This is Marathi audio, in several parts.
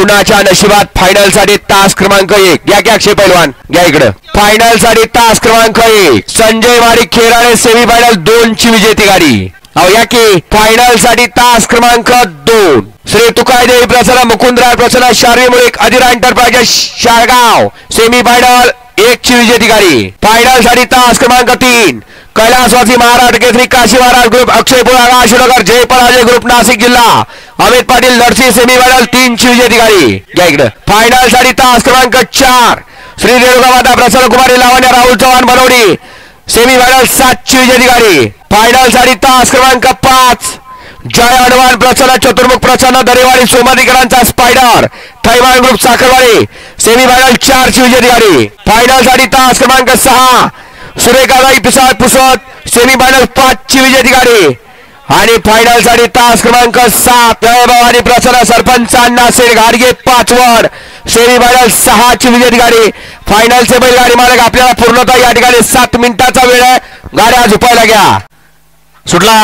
कुणाच्या नशिबात फायनल साठी तास क्रमांक 1 घ्या घ्या अक्षय पैलवान घ्या इकडे फायनल साठी तास क्रमांक 1 संजय वाडी खेराळे सेमी फायनल 2 ची विजेती गाडी अहो या की फायनल साठी तास क्रमांक 2 श्री तुकाईदेवी प्रसन्न मुकुंदराज प्रसन्न Sharvi Mulik Adhira enterprises Shalgaon semi final 1 ची विजेती गाडी फायनल साठी तास क्रमांक 3 कैलासवासी महाराज केसरी काशी महाराज ग्रुप अक्षयपूर आगाशिवनगर जय पराजय ग्रुप नाशिक जिल्हा अमित पाटील नरसी सेमी फायनल 3 ची विजेती गाडी घ्या इकडे फायनल साठी तास क्रमांक 4 श्री रेणुका माता प्रसन्न कुमारी लावण्य राहुल चव्हाण बनवडी सेमी फायनल 7 ची विजेती गाडी फायनल साठी तास क्रमांक 5 जय हनुमान प्रसन्न चतुर्मुख प्रसन्न दरेवाडी सोमाधिकरांचा स्पायडर थैमान ग्रुप साखरवाडी सेमी फायनल 4 ची विजेती गाडी फायनल साठी तास क्रमांक 6 सुरेखाबाई पिसाळ पुसद सेमी फायनल 5 ची विजेती गाडी आणि फायनल साठी तास क्रमांक 7 जयभवानी प्रसन्न सरपंच अण्णासेठ घाडगे पाचवड सेमी फायनल 6 ची विजेती गाडी फायनलचे बैलगाडी मालक आपल्याला पूर्णतः या ठिकाणी 7 मिनिटाचा वेळ आहे गाड्या झुपायला घ्या सुटला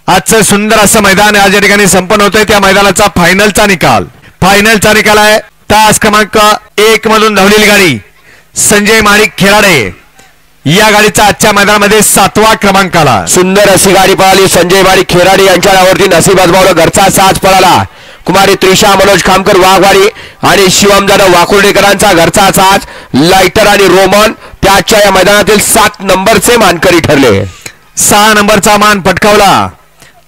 आजचं सुंदर असं मैदान आज या ठिकाणी संपन्न होतंय त्या मैदानाचा फायनलचा निकाल आहे तास क्रमांक 1 मधून धावलेली गाडी संजय माणिक खेराडे या गाडीचा आजच्या मैदानामध्ये 7वा क्रमांक आला सुंदर अशी गाडी पळाली संजय माणिक खेराडे यांच्या नावावरती नसीब आजमावलं घरचा साज पळाला कुमारी त्रिशा मनोज खामकर वाघवाडी आणि शिवम जाधव वाकुर्डेकरांचा घरचा साज लायटर आणि रोमन त्याच्या या मैदानातील 7 नंबरचे मानकरी ठरले 6 नंबरचा मान पटकावला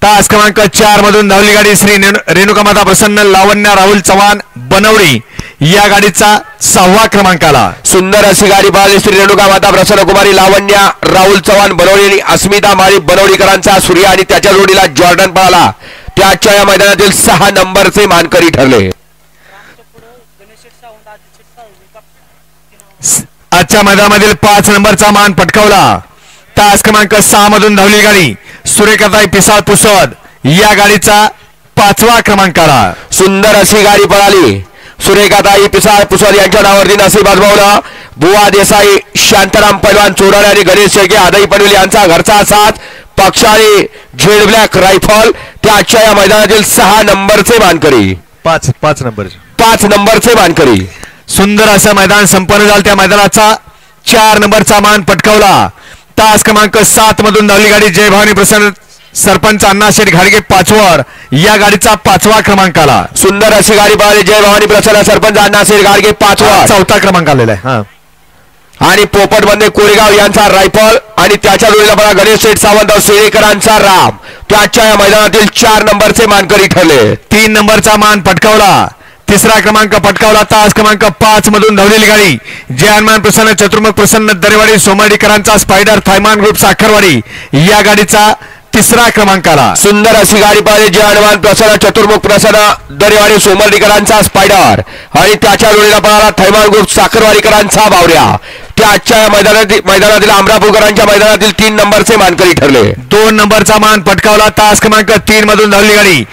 तास क्रमांक 4 मधून धावली गाडी श्री रेणुका माता प्रसन्न लावण्य राहुल चव्हाण बनवडी या गाडीचा 6वा क्रमांक आला सुंदर अशी गाडी पळाली श्री रेणुका माता प्रसन्न कुमारी लावण्य राहुल चव्हाण बनवडी आणि अस्मिता माळी बनवडीकरांचा सूर्य आणि त्याच्या जोडीला जॉर्डन पळाला त्याच्या या मैदानातील 6 नंबरचे मानकरी ठरले आजच्या मैदानामधील 5 नंबरचा मान पटकावला तास क्रमांक 6 मधून धावली गाडी सुरेखाताई पिसाळ पुसद या गाडीचा 5वा क्रमांक आला सुंदर अशी गाडी पळाली सुरेखाताई पिसाळ पुसद यांच्या नावावरती नसीब आजमावला बुवा देसाई शांताराम पैलवान चोडाळे आणि गणेश शेळके आदाई पनवेल यांचा घरचा साथ पक्षाने झेड ब्लॅक रायफल त्याच्या या मैदानातील 6 नंबरचे मानकरी 5 नंबरचे मानकरी सुंदर असं मैदान संपन्न झालं त्या मैदानाचा 4 नंबरचा मान पटकावला तास क्रमांक 7 मधून धावली गाडी जय भवानी प्रसन्न सरपंच अण्णाशेठ घाडगे पाचवड या गाडीचा 5वा क्रमांक आला सुंदर अशी गाडी पळाली जय भवानी प्रसन्न सरपंच अण्णाशेठ घाडगे पाचवड 4था क्रमांक आलेला आहे आणि पोपट मध्ये कोरेगाव यांचा रायफल आणि त्याच्या जोडीला बघा गणेश शेठ सावंत सेवेकरांचा राम त्याच्या या मैदानातील 4 नंबरचे मानकरी ठरले 3 नंबरचा मान पटकावला 3रा क्रमांक पटकावला तास क्रमांक 5 मधून धावलेली गाडी जय हनुमान प्रसन्न चतुर्मुख प्रसन्न दरेवाडी सोमाडीकरांचा स्पायडर थैमान ग्रुप साखरवाडी या गाडीचा 3रा क्रमांक आला सुंदर अशी गाडी पळाली जय हनुमान प्रसन्न चतुर्मुख प्रसन्न दरेवाडी सोमाडीकरांचा स्पायडर आणि त्याच्या जोडीला पळाला थैमान ग्रुप साखरवाडीकरांचा बावऱ्या त्याच्या मैदानातील अमरापूरकरांच्या मैदानातील 3 नंबरचे मानकरी ठरले 2 नंबरचा मान पटकावला तास क्रमांक 3 मधून धावली गाडी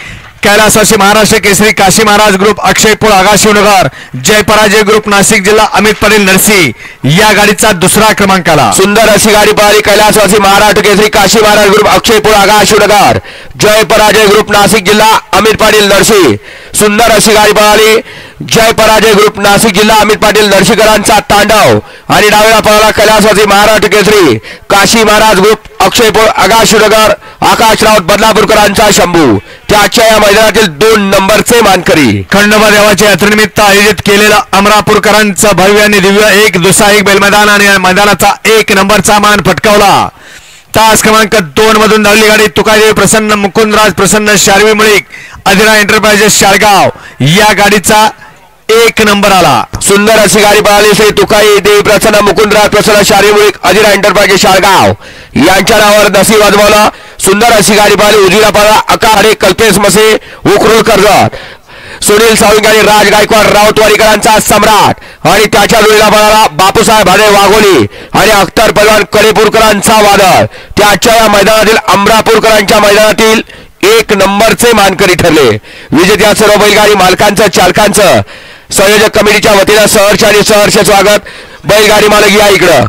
कैलासवासी महाराष्ट्र केसरी काशी महाराज ग्रुप अक्षयपूर आगाशिवनगर जय पराजय ग्रुप नाशिक जिल्हा अमित पाटील नरसी या गाडीचा 2रा क्रमांक आला सुंदर अशी गाडी पळाली कैलासवासी महाराष्ट्र केसरी काशी महाराज ग्रुप अक्षयपूर आगाशिवनगर जय पराजय ग्रुप नाशिक जिल्हा अमित पाटील नरसी सुंदर अशी गाडी पळाली जय पराजय ग्रुप नाशिक जिल्हा अमित पाटील नरसीकरांचा तांडव आणि डावीला पळाला कैलासवासी महाराष्ट्र केसरी काशी महाराज ग्रुप अक्षयपूर आगाशिवनगर आकाश राऊत बदलापूरकरांचा शंभू त्याच्या या मैदानातील 2 नंबरचे मानकरी खंडोबा देवाच्या यात्रेनिमित्त आयोजित केलेला अमरापूरकरांचा भव्य आणि दिव्य 1 दुसरा 1 बैल मैदान आणि मैदानाचा 1 नंबरचा मान पटकावला तास क्रमांक 2 मधून धावली गाडी तुकादेवी प्रसन्न मुकुंदराज प्रसन्न शारवी मुळीक अधिरा एंटरप्राइजेस शाळगाव या गाडीचा 1 नंबर आला सुंदर अशी गाडी पळाली श्री तुकाई देवी प्रसन्न मुकुंदराज प्रसन्न शारवी मुळीक अधिरा एंटरप्राइजेस शाळगाव यांच्या नावावर नसीब आजमावला सुंदर अशी गाडी पळाली उजिरा पळाला आकाडे कल्पेश मसे उकरूळ कर्जत सुनील साळुंके आणि राज गायकवाड राऊतवाडीकरांचा सम्राट आणि त्याच्या जोडीला पळाला बापूसाहेब भाडे वाघोली आणि अख्तर पैलवान कडेपूरकरांचा वादळ त्याच्या या मैदानातील अमरापूरकरांच्या मैदानातील 1 नंबरचे मानकरी ठरले. विजेत्या सर्व बैलगाडी मालकांचं चालकांचं संयोजक कमिटीच्या वतीनं सहर्ष आणि सहर्ष स्वागत. बैलगाडी मालक या इकडं.